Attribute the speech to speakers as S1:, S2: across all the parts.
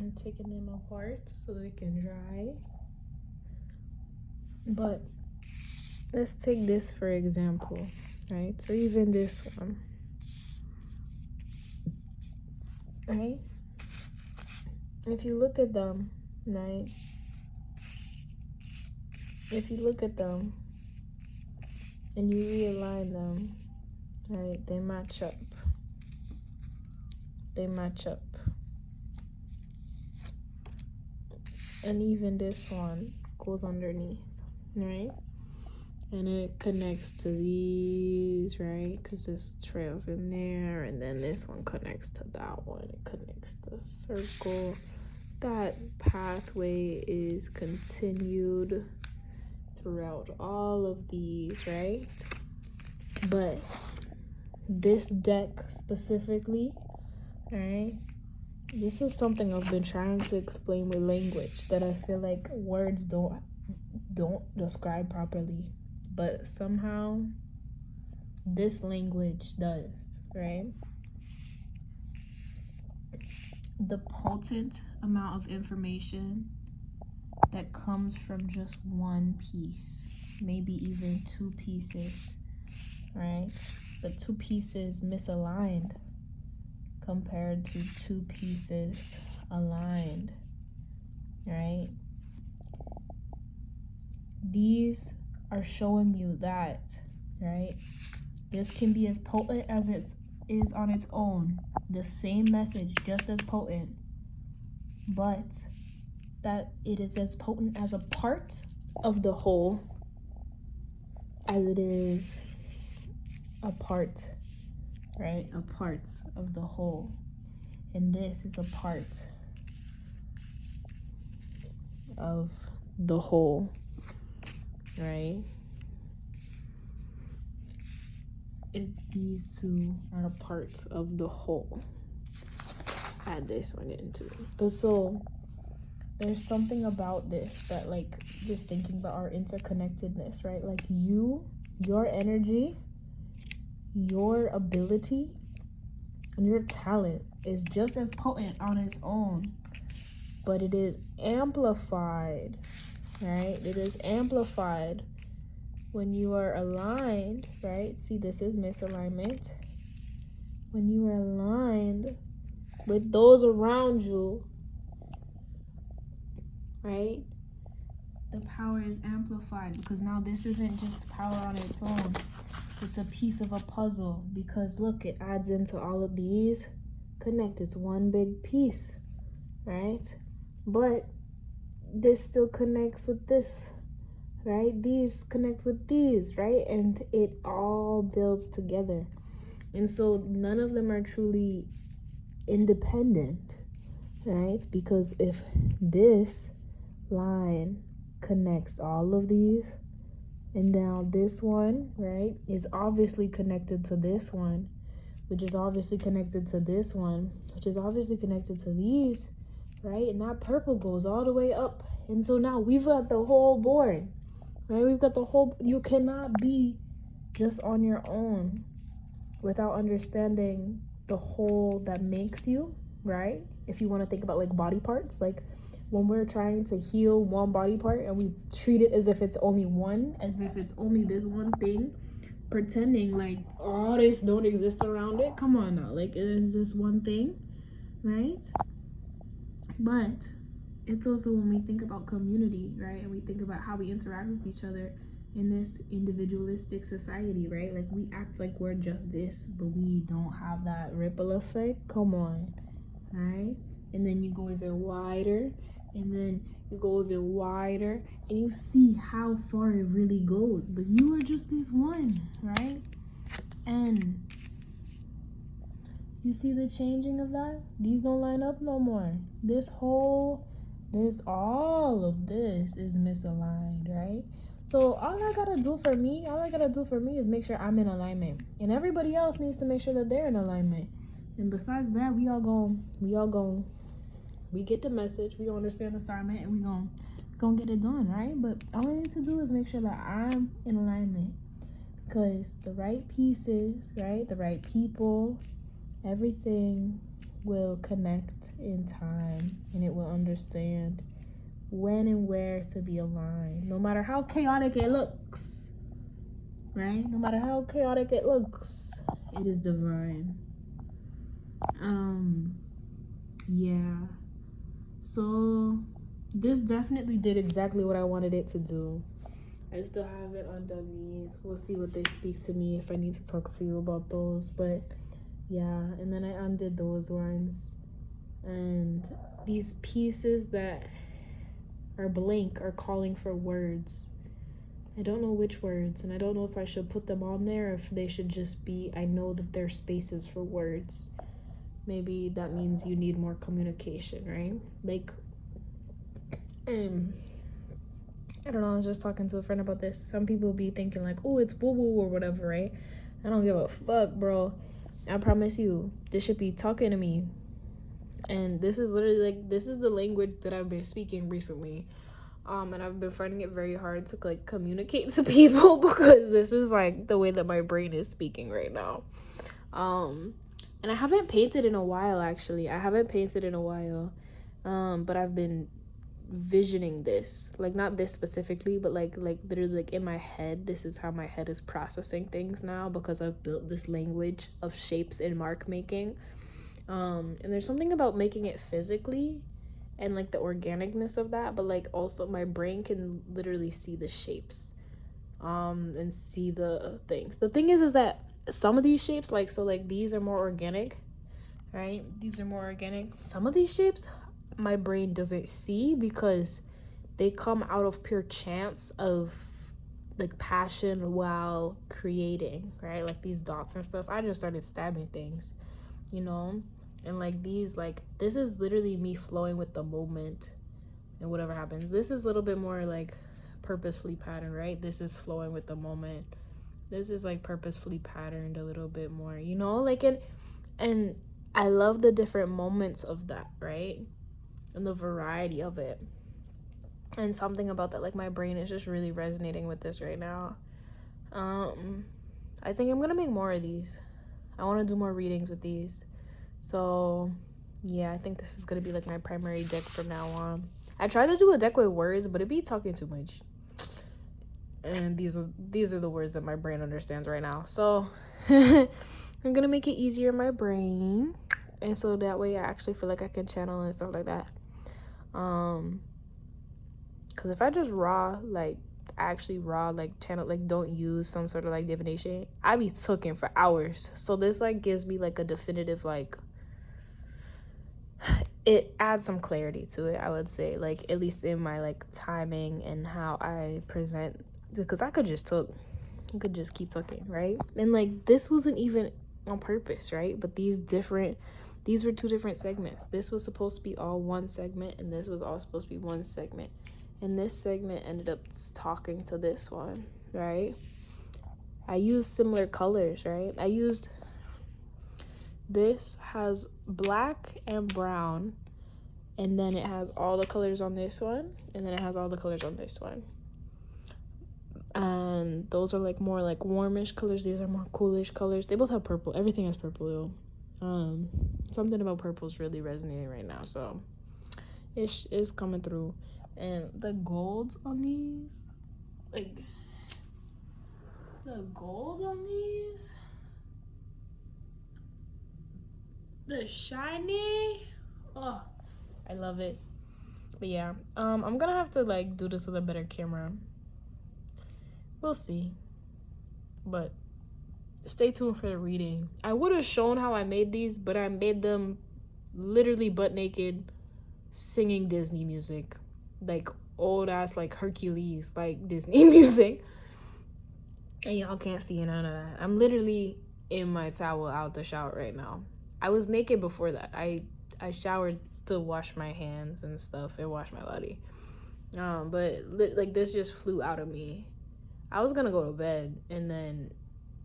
S1: and taking them apart so they can dry. But let's take this for example, right? So even this one, right? If you look at them, right? If you look at them and you realign them, right? They match up. They match up. And even this one goes underneath, right? And it connects to these, right? Because this trails in there, and then this one connects to that one. It connects the circle. That pathway is continued throughout all of these, right? But this deck specifically, right? This is something I've been trying to explain with language that I feel like words don't describe properly, but somehow this language does, right? The potent amount of information that comes from just one piece, maybe even two pieces, right? The two pieces misaligned compared to two pieces aligned, right? These are showing you that, right? This can be as potent as it is on its own. The same message, just as potent, but that it is as potent as a part of the whole as it is a part, right? A part of the whole. And this is a part of the whole, right? These two are a part of the whole. Add this one into it. But so there's something about this that, like, just thinking about our interconnectedness, right? Like your energy, your ability, and your talent is just as potent on its own, but it is amplified, right? It is amplified when you are aligned, right? See, this is misalignment. When you are aligned with those around you, right? The power is amplified because now this isn't just power on its own. It's a piece of a puzzle because look, it adds into all of these connect. It's one big piece, right? But this still connects with this, right? These connect with these, right? And it all builds together. And so none of them are truly independent, right? Because if this line connects all of these, and now this one, right, is obviously connected to this one, which is obviously connected to this one, which is obviously connected to these, right? And that purple goes all the way up. And so now we've got the whole board, right? We've got the whole, you cannot be just on your own without understanding the whole that makes you, right? If you want to think about like body parts, like when we're trying to heal one body part and we treat it as if it's only one, as if it's only this one thing, pretending like all this don't exist around it. Come on now, like it is this one thing, right? But it's also when we think about community, right? And we think about how we interact with each other in this individualistic society, right? Like we act like we're just this, but we don't have that ripple effect. Come on, right? And then you go even wider, and then you go even wider, and you see how far it really goes. But you are just this one, right? And you see the changing of that? These don't line up no more. All of this is misaligned, right? So all I gotta do for me is make sure I'm in alignment. And everybody else needs to make sure that they're in alignment. And besides that, we get the message, we understand the assignment, and we gonna get it done, right? But all I need to do is make sure that I'm in alignment. Because the right pieces, right? The right people, everything will connect in time, and it will understand when and where to be aligned, no matter how chaotic it looks, right? No matter how chaotic it looks, it is divine. Yeah. So this definitely did exactly what I wanted it to do. I still haven't undone these. We'll see what they speak to me if I need to talk to you about those. But yeah, and then I undid those ones. And these pieces that are blank are calling for words. I don't know which words, and I don't know if I should put them on there or if they should just be, I know that there's spaces for words. Maybe that means you need more communication, right? Like, I don't know, I was just talking to a friend about this. Some people be thinking like, oh, it's woo-woo or whatever, right? I don't give a fuck, bro. I promise you, this should be talking to me. And this is literally like, this is the language that I've been speaking recently. And I've been finding it very hard to like communicate to people because this is like the way that my brain is speaking right now. And I haven't painted in a while, actually. I haven't painted in a while. But I've been visioning this, like not this specifically, but like literally like in my head. This is how my head is processing things now because I've built this language of shapes and mark making. And there's something about making it physically and like the organicness of that, but like also my brain can literally see the shapes and see the things. The thing is that some of these shapes, like, so like these are more organic, right? These are more organic. Some of these shapes my brain doesn't see because they come out of pure chance of like passion while creating, right? Like these dots and stuff, I just started stabbing things, you know? And like these, like this is literally me flowing with the moment and whatever happens. This is a little bit more like purposefully patterned, right? This is flowing with the moment. This is like purposefully patterned a little bit more, you know? Like, and I love the different moments of that, right? And the variety of it. And something about that, like my brain is just really resonating with this right now. I think I'm gonna make more of these. I want to do more readings with these. So yeah, I think this is gonna be like my primary deck from now on. I tried to do a deck with words, but it'd be talking too much. And these are the words that my brain understands right now. So I'm gonna make it easier in my brain, and so that way I actually feel like I can channel and stuff like that. Because if I just actually raw like channel, like don't use some sort of like divination, I be talking for hours. So this like gives me like a definitive, like it adds some clarity to it, I would say, like at least in my like timing and how I present, because I could just keep talking, right? And like this wasn't even on purpose, right? But these were two different segments. This was supposed to be all one segment, and this was all supposed to be one segment, and this segment ended up talking to this one, right? I used similar colors, right? This has black and brown, and then it has all the colors on this one, and then it has all the colors on this one. And those are like more like warmish colors. These are more coolish colors. They both have purple. Everything has purple though. Something about purple is really resonating right now, so it's coming through. And the golds on these, like the gold on these, the shiny, oh, I love it. But yeah, I'm gonna have to like do this with a better camera. We'll see, but stay tuned for the reading. I would have shown how I made these, but I made them literally butt naked, singing Disney music, like old ass like Hercules, like Disney music, and y'all can't see none of that. I'm literally in my towel out the shower right now. I was naked before that. I showered to wash my hands and stuff and wash my body, but like this just flew out of me. I was gonna go to bed, and then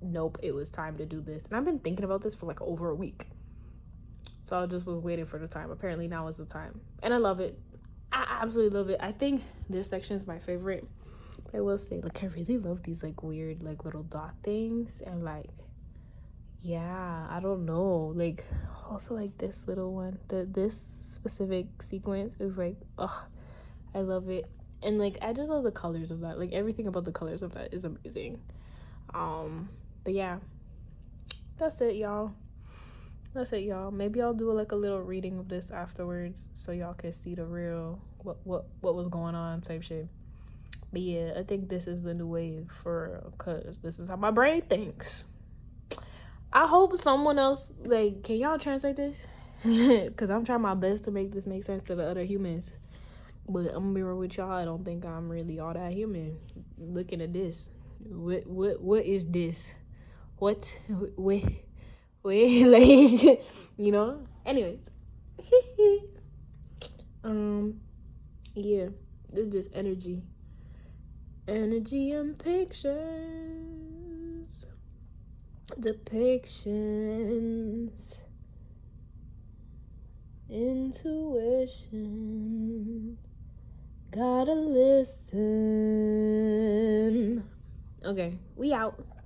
S1: nope, it was time to do this. And I've been thinking about this for like over a week, so I just was waiting for the time. Apparently now is the time, and I love it. I absolutely love it. I think this section is my favorite. But I will say, like, I really love these like weird like little dot things, and like, yeah, I don't know, like, also like this little one. This specific sequence is like, oh, I love it. And like I just love the colors of that. Like everything about the colors of that is amazing. But yeah, that's it, y'all. That's it, y'all. Maybe I'll do like a little reading of this afterwards so y'all can see the real what was going on type shit. But yeah, I think this is the new wave for real, cause this is how my brain thinks. I hope someone else, like, can y'all translate this? Cause I'm trying my best to make this make sense to the other humans. But I'm gonna be real with y'all, I don't think I'm really all that human. Looking at this. What is this? What like, you know? Anyways. Yeah. It's just energy. Energy and pictures. Depictions. Intuition. Gotta listen. Okay, we out.